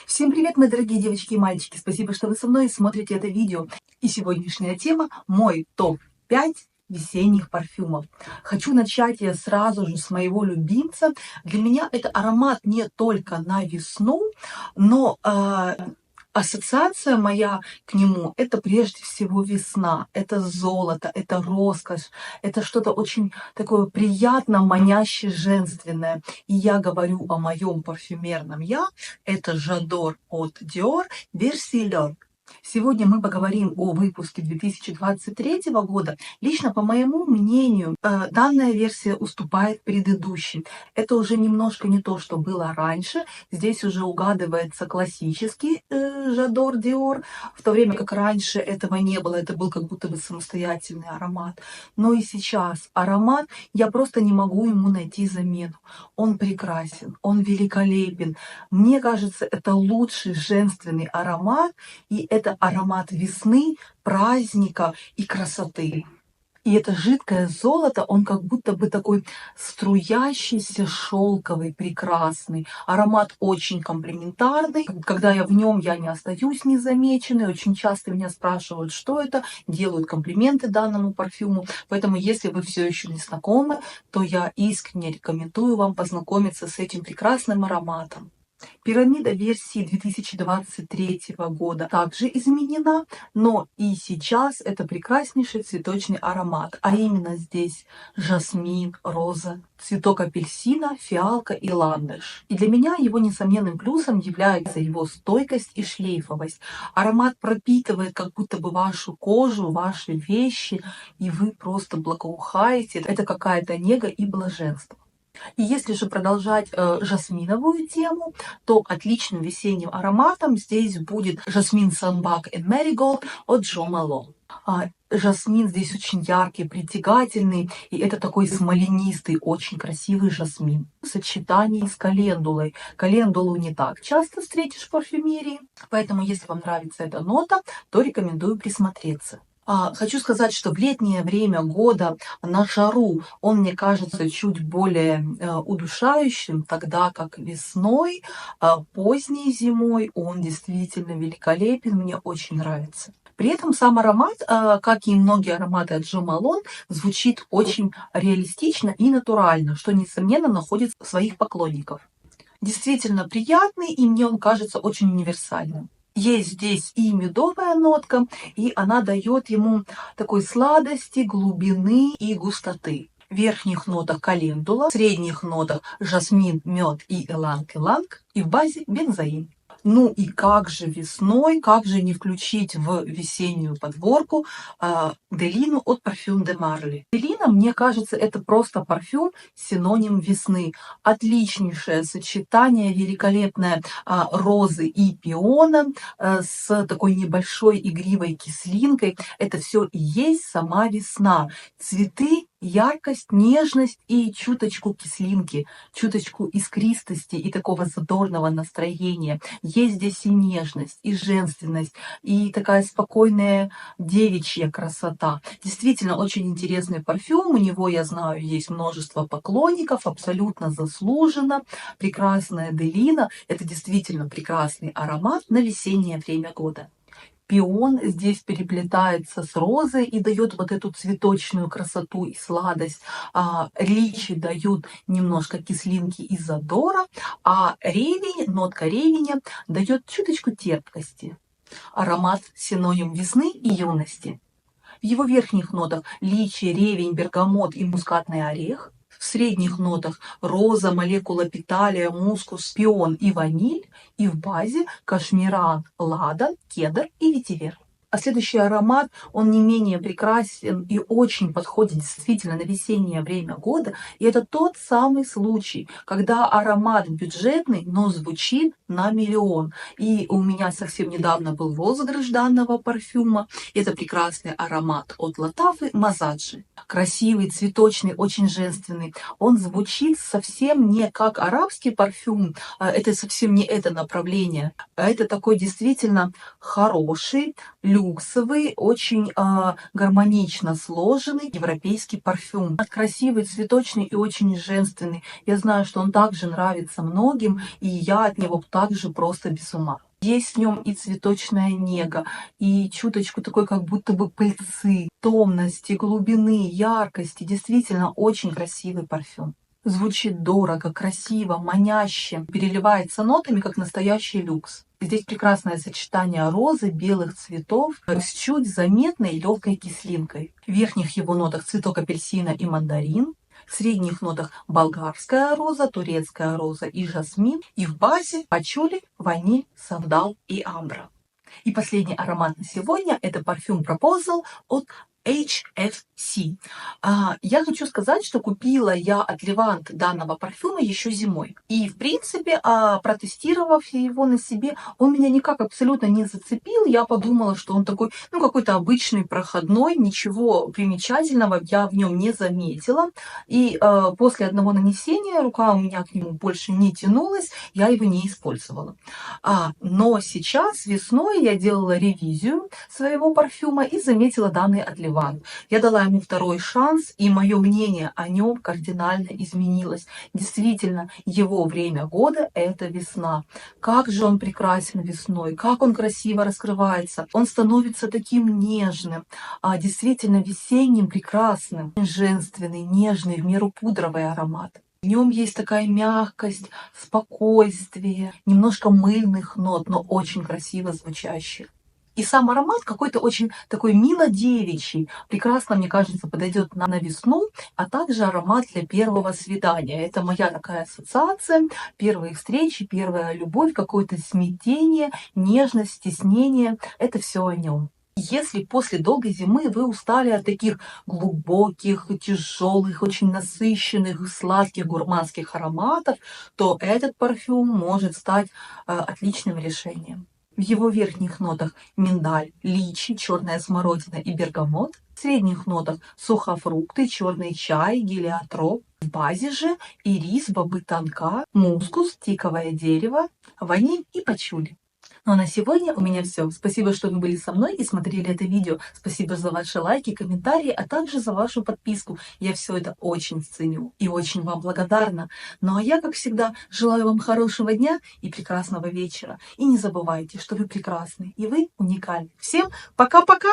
Всем привет, мои дорогие девочки и мальчики! Спасибо, что вы со мной и смотрите это видео. И сегодняшняя тема – мой топ-5 весенних парфюмов. Хочу начать я сразу же с моего любимца. Для меня это аромат не только на весну, но ассоциация моя к нему – это прежде всего весна, это золото, это роскошь, это что-то очень такое приятно манящее, женственное. И я говорю о моем парфюмерном я, это Жадор от Dior версии L'Or. Сегодня мы поговорим о выпуске 2023 года. Лично, по моему мнению, данная версия уступает предыдущим. Это уже немножко не то, что было раньше. Здесь уже угадывается классический Жадор Dior, в то время как раньше этого не было. Это был как будто бы самостоятельный аромат. Но и сейчас аромат, я просто не могу ему найти замену. Он прекрасен, он великолепен. Мне кажется, это лучший женственный аромат, и это аромат весны, праздника и красоты. И это жидкое золото, он как будто бы такой струящийся, шелковый, прекрасный. Аромат очень комплиментарный. Когда я в нем, я не остаюсь незамеченной. Очень часто меня спрашивают, что это, делают комплименты данному парфюму. Поэтому, если вы все еще не знакомы, то я искренне рекомендую вам познакомиться с этим прекрасным ароматом. Пирамида версии 2023 года также изменена, но и сейчас это прекраснейший цветочный аромат, а именно здесь жасмин, роза, цветок апельсина, фиалка и ландыш. И для меня его несомненным плюсом является его стойкость и шлейфовость. Аромат пропитывает как будто бы вашу кожу, ваши вещи, и вы просто благоухаете. Это какая-то нега и блаженство. И если же продолжать жасминовую тему, то отличным весенним ароматом здесь будет жасмин Sunbug and Marigold от Jo Malone. Жасмин здесь очень яркий, притягательный, и это такой смоленистый, очень красивый жасмин. В сочетании с календулой. Календулу не так часто встретишь в парфюмерии, поэтому если вам нравится эта нота, то рекомендую присмотреться. Хочу сказать, что в летнее время года на жару он мне кажется чуть более удушающим, тогда как весной, поздней зимой он действительно великолепен, мне очень нравится. При этом сам аромат, как и многие ароматы от Jo Malone, звучит очень реалистично и натурально, что, несомненно, находит своих поклонников. Действительно приятный, и мне он кажется очень универсальным. Есть здесь и медовая нотка, и она дает ему такой сладости, глубины и густоты. В верхних нотах календула, в средних нотах жасмин, мед и эланг-эланг, и в базе бензоин. Ну и как же весной, как же не включить в весеннюю подборку Делину от Parfum de Marly. Делина, мне кажется, это просто парфюм, синоним весны. Отличнейшее сочетание, великолепное розы и пиона с такой небольшой игривой кислинкой. Это все и есть сама весна. Цветы, яркость, нежность и чуточку кислинки, чуточку искристости и такого задорного настроения. Есть здесь и нежность, и женственность, и такая спокойная девичья красота. Действительно, очень интересный парфюм. У него, я знаю, есть множество поклонников, абсолютно заслуженно. Прекрасная Делина. Это действительно прекрасный аромат на весеннее время года. Пион здесь переплетается с розой и дает вот эту цветочную красоту и сладость. Личи дают немножко кислинки и задора, а ревень, нотка ревеня дает чуточку терпкости. Аромат синоним весны и юности. В его верхних нотах личи, ревень, бергамот и мускатный орех. В средних нотах роза, молекула питалия, мускус, пион и ваниль. И в базе кашмиран, ладан, кедр и ветивер. А следующий аромат, он не менее прекрасен и очень подходит действительно на весеннее время года. И это тот самый случай, когда аромат бюджетный, но звучит на миллион. И у меня совсем недавно был розыгрыш данного парфюма. Это прекрасный аромат от Латафы Мазаджи. Красивый, цветочный, очень женственный. Он звучит совсем не как арабский парфюм. Это совсем не это направление. Это такой действительно хороший, легкий, люксовый, очень гармонично сложенный европейский парфюм. Красивый, цветочный и очень женственный. Я знаю, что он также нравится многим, и я от него также просто без ума. Есть в нем и цветочная нега, и чуточку такой как будто бы пыльцы, томности, глубины, яркости. Действительно очень красивый парфюм. Звучит дорого, красиво, маняще, переливается нотами, как настоящий люкс. Здесь прекрасное сочетание розы, белых цветов с чуть заметной легкой кислинкой. В верхних его нотах цветок апельсина и мандарин, в средних нотах болгарская роза, турецкая роза и жасмин, и в базе пачули, ваниль, сандал и амбра. И последний аромат на сегодня – это парфюм Proposal от HFC. Я хочу сказать, что купила я от Левант данного парфюма еще зимой. И, в принципе, протестировав его на себе, он меня никак абсолютно не зацепил. Я подумала, что он такой, какой-то обычный, проходной, ничего примечательного я в нем не заметила. И после одного нанесения рука у меня к нему больше не тянулась, я его не использовала. Но сейчас, весной, я делала ревизию своего парфюма и заметила данный от Левант. Я дала ему второй шанс, и мое мнение о нем кардинально изменилось. Действительно, его время года – это весна. Как же он прекрасен весной, как он красиво раскрывается. Он становится таким нежным, действительно весенним, прекрасным, женственный, нежный, в меру пудровый аромат. В нем есть такая мягкость, спокойствие, немножко мыльных нот, но очень красиво звучащих. И сам аромат какой-то очень такой мило-девичий. Прекрасно, мне кажется, подойдет на весну, а также аромат для первого свидания. Это моя такая ассоциация. Первые встречи, первая любовь, какое-то смятение, нежность, стеснение. Это все о нем. Если после долгой зимы вы устали от таких глубоких, тяжелых, очень насыщенных, сладких, гурманских ароматов, то этот парфюм может стать отличным решением. В его верхних нотах миндаль, личи, черная смородина и бергамот. В средних нотах сухофрукты, черный чай, гелиотроп. В базе же ирис, бобы тонка, мускус, тиковое дерево, ваниль и пачули. Ну а на сегодня у меня все. Спасибо, что вы были со мной и смотрели это видео. Спасибо за ваши лайки, комментарии, а также за вашу подписку. Я все это очень ценю и очень вам благодарна. Ну а я, как всегда, желаю вам хорошего дня и прекрасного вечера. И не забывайте, что вы прекрасны и вы уникальны. Всем пока-пока!